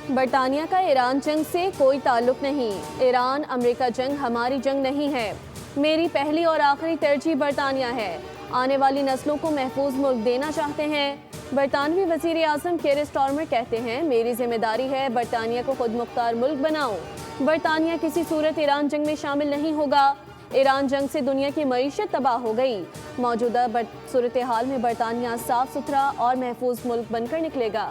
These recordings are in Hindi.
बरतानिया का ईरान जंग से कोई ताल्लुक नहीं। ईरान अमेरिका जंग हमारी जंग नहीं है। मेरी पहली और आखिरी तरजीह बरतानिया है। आने वाली नस्लों को महफूज मुल्क देना चाहते हैं। बरतानवी वजीर आजम केयर स्टारमर कहते हैं, मेरी जिम्मेदारी है बरतानिया को खुद मुख्तार मुल्क बनाऊं। बरतानिया किसी सूरत ईरान जंग में शामिल नहीं होगा। ईरान जंग से दुनिया की मईशत तबाह हो गई। मौजूदा सूरत हाल में बरतानिया साफ सुथरा और महफूज मुल्क बनकर निकलेगा।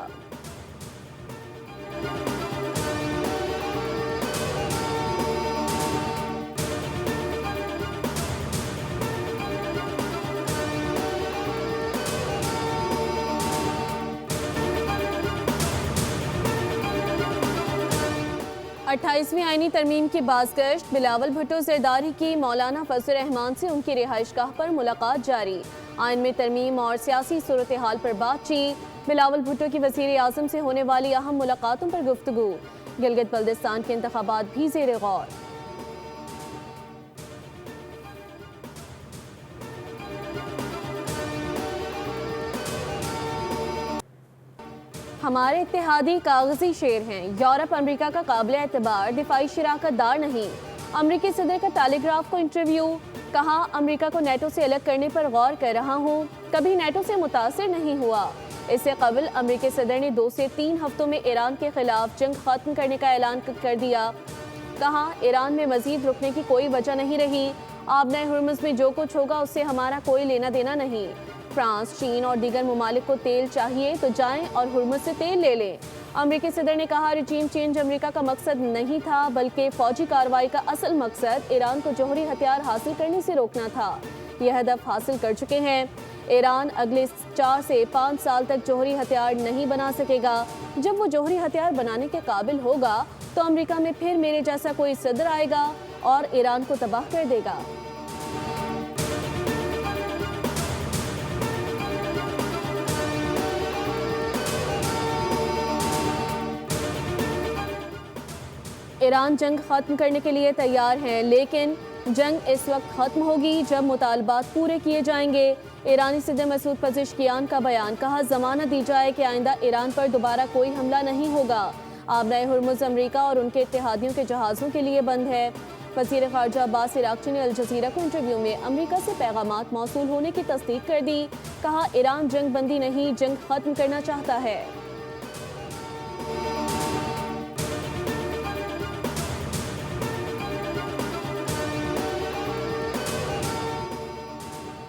28वीं आईनी तरमीम की बाज़गश्त। बिलावल भुट्टो ज़रदारी की मौलाना फजल रहमान से उनकी रिहाइशगाह पर मुलाकात जारी। आइन में तरमीम और सियासी सूरत हाल पर बातचीत। बिलावल भुट्टो की वज़ीर आज़म से होने वाली अहम मुलाकातों पर गुफ्तगू। गिलगित बल्दिस्तान के इंतखाबात भी ज़ेर गौर। हमारे इत्तेहादी कागजी शेर हैं। यूरोप अमेरिका का काबिल एतबार दिफाई शराकत दार नहीं। अमरीकी सदर का टेलीग्राफ को इंटरव्यू। कहा, अमरीका को नेटो से अलग करने पर गौर कर रहा हूँ, कभी नेटो से मुतासिर नहीं हुआ। इससे कबल अमरीकी सदर ने 2 से 3 हफ्तों में ईरान के खिलाफ जंग खत्म करने का ऐलान कर दिया। कहा, ईरान में मजीद रुकने की कोई वजह नहीं रही। आबनाए हुर्मुज़ में जो कुछ होगा उससे हमारा कोई लेना देना नहीं। फ्रांस, चीन और दीगर ममालिक को तेल चाहिए तो जाएं और हुर्मुज़ से तेल ले लें। अमरीकी सदर ने कहा, रिजीम चेंज अमरीका का मकसद नहीं था, बल्कि फौजी कार्रवाई का असल मकसद ईरान को जौहरी हथियार हासिल करने से रोकना था। यह हदफ हासिल कर चुके हैं। ईरान अगले 4 से 5 साल तक जौहरी हथियार नहीं बना सकेगा। जब वो जौहरी हथियार बनाने के काबिल होगा तो अमरीका में फिर मेरे जैसा कोई सदर आएगा और ईरान को तबाह कर देगा। ईरान जंग खत्म करने के लिए तैयार है, लेकिन जंग इस वक्त खत्म होगी जब मुतालबात पूरे किए जाएंगे। ईरानी सदर मसूद पज़ेश्कियान का बयान। कहा, जमानत दी जाए कि आइंदा ईरान पर दोबारा कोई हमला नहीं होगा। आबनाए हुर्मुज़ अमरीका और उनके इत्तेहादियों के जहाज़ों के लिए बंद है। वज़ीर ख़ारजा अब्बास इराक़ची ने अल जज़ीरा को इंटरव्यू में अमरीका से पैगामात मौसूल होने की तस्दीक कर दी। कहा, ईरान जंग बंदी नहीं, जंग खत्म करना चाहता है।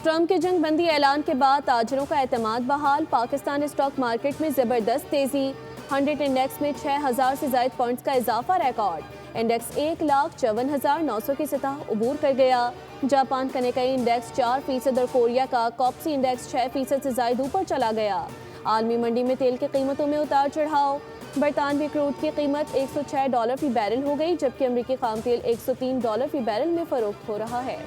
ट्रंप के जंग बंदी ऐलान के बाद ताजरों का एतमाद बहाल। पाकिस्तान स्टॉक मार्केट में ज़बरदस्त तेज़ी। 100 इंडेक्स में 6000 से ज़ायद पॉइंट्स का इजाफा रिकॉर्ड। इंडेक्स 1,54,900 की सतह उबूर कर गया। जापान का निकाई इंडेक्स 4% और कोरिया का कॉप्सी इंडेक्स 6% से ज़ायद ऊपर चला गया। आलमी मंडी में तेल की कीमतों में उतार चढ़ाव। बरतानवी क्रूड की कीमत $106 फी बैरल हो गई, जबकि अमरीकी खाम तेल $103 फी बैरल में फ़रोख्त हो रहा है।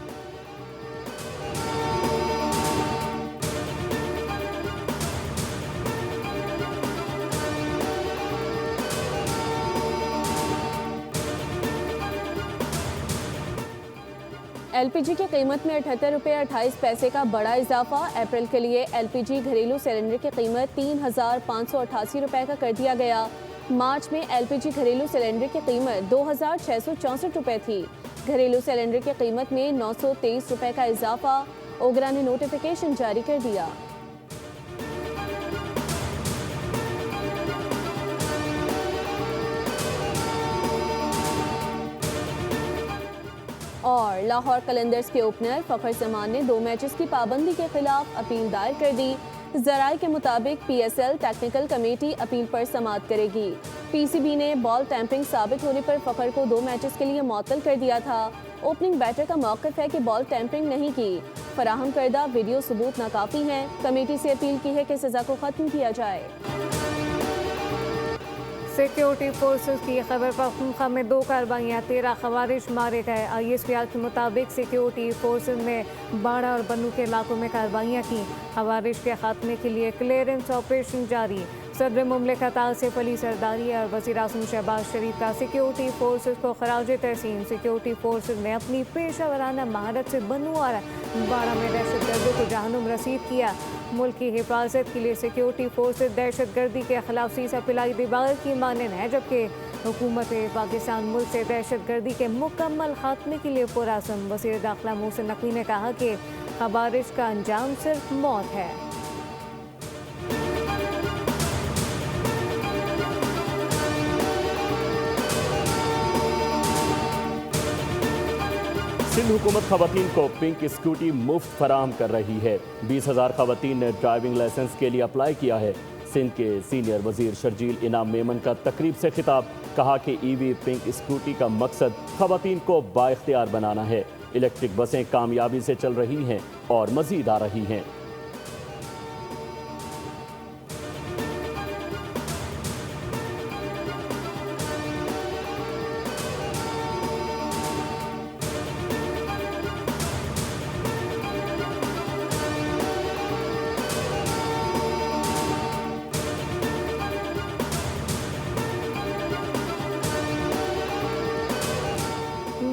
एलपीजी की कीमत में 78 रुपये 28 पैसे का बड़ा इजाफा। अप्रैल के लिए एलपीजी घरेलू सिलेंडर की कीमत 3,588 रुपये का कर दिया गया। मार्च में एलपीजी घरेलू सिलेंडर की कीमत 2,664 रुपये थी। घरेलू सिलेंडर की कीमत में 923 रुपये का इजाफा। ओगरा ने नोटिफिकेशन जारी कर दिया। और लाहौर कलंदर्स के ओपनर फ़खर जमान ने 2 मैचेस की पाबंदी के खिलाफ अपील दायर कर दी। ज़राए के मुताबिक पीएसएल टेक्निकल कमेटी अपील पर समाअत करेगी। पीसीबी ने बॉल टैंपरिंग साबित होने पर फ़खर को 2 मैचेस के लिए मुअत्तल कर दिया था। ओपनिंग बैटर का मौक़िफ़ है कि बॉल टैंपरिंग नहीं की। फराहम करदा वीडियो सबूत नाकाफ़ी हैं। कमेटी से अपील की है कि सज़ा को ख़त्म किया जाए। सिक्योरिटी फोर्सेस की खबर पख्तूनख्वा में 2 कार्रवाइयाँ, 13 खवारिज मारे गए। ISPR के मुताबिक सिक्योरिटी फोर्सेस ने बाड़ा और बन्नू के इलाकों में कार्रवाइयाँ की। खवारिज के खात्मे के लिए क्लियरेंस ऑपरेशन जारी। सदर मुमलिकत आसिफ अली जरदारी और वज़ीर आज़म शहबाज शरीफ का सिक्योरिटी फोर्सेस को खराज तहसीन। सिक्योरिटी फोर्सेस ने अपनी पेशा महारत से बनू और बाड़ा में दहशत गर्दों को जहन्नुम रसीद किया। मुल्क की हिफाजत के लिए सिक्योरिटी फोर्सेस दहशत गर्दी के खिलाफ सीसा पिलाई दीवार की मानन है, जबकि हुकूमत पाकिस्तान मुल्क से दहशत गर्दी के मुकम्मल खात्मे के लिए पुरअज़्म। वज़ीर दाखिला मोहसिन नकवी ने कहा कि खवारिज का अंजाम सिर्फ मौत है। सिंध हुकूमत खवातीन को पिंक स्कूटी मुफ्त फराहम कर रही है। 20,000 खवातीन ने ड्राइविंग लाइसेंस के लिए अप्लाई किया है। सिंध के सीनियर वजीर शर्जील इनाम मेमन का तकरीब से खिताब, कहा कि ईवी पिंक स्कूटी का मकसद खवातीन को बाइख्तियार बनाना है। इलेक्ट्रिक बसें कामयाबी से चल रही हैं और मजीद आ रही हैं।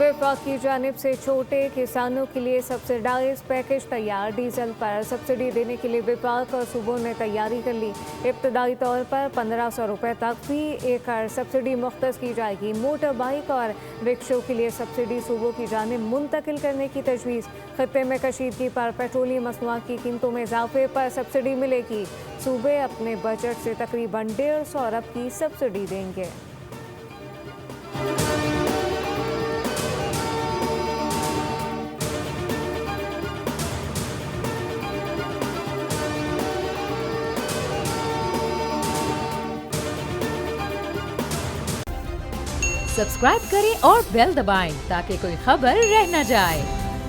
वफाक की जानिब से छोटे किसानों के लिए सब्सिडाइज पैकेज तैयार। डीजल पर सब्सिडी देने के लिए वफाक और सूबों ने तैयारी कर ली। इब्तदाई तौर पर 1500 रुपये तक फी एकड़ सब्सिडी मुख्तस की जाएगी। मोटर बाइक और रिक्शों के लिए सब्सिडी सूबों की जानिब मुंतकिल करने की तजवीज़। खत्ते में कशीदगी पर पेट्रोलियम मसनूआत की कीमतों में इजाफे पर सब्सिडी मिलेगी। सूबे अपने बजट से तकरीबन 150 अरब की सब्सिडी देंगे। सब्सक्राइब करें और बेल दबाएं ताकि कोई खबर रह न जाए।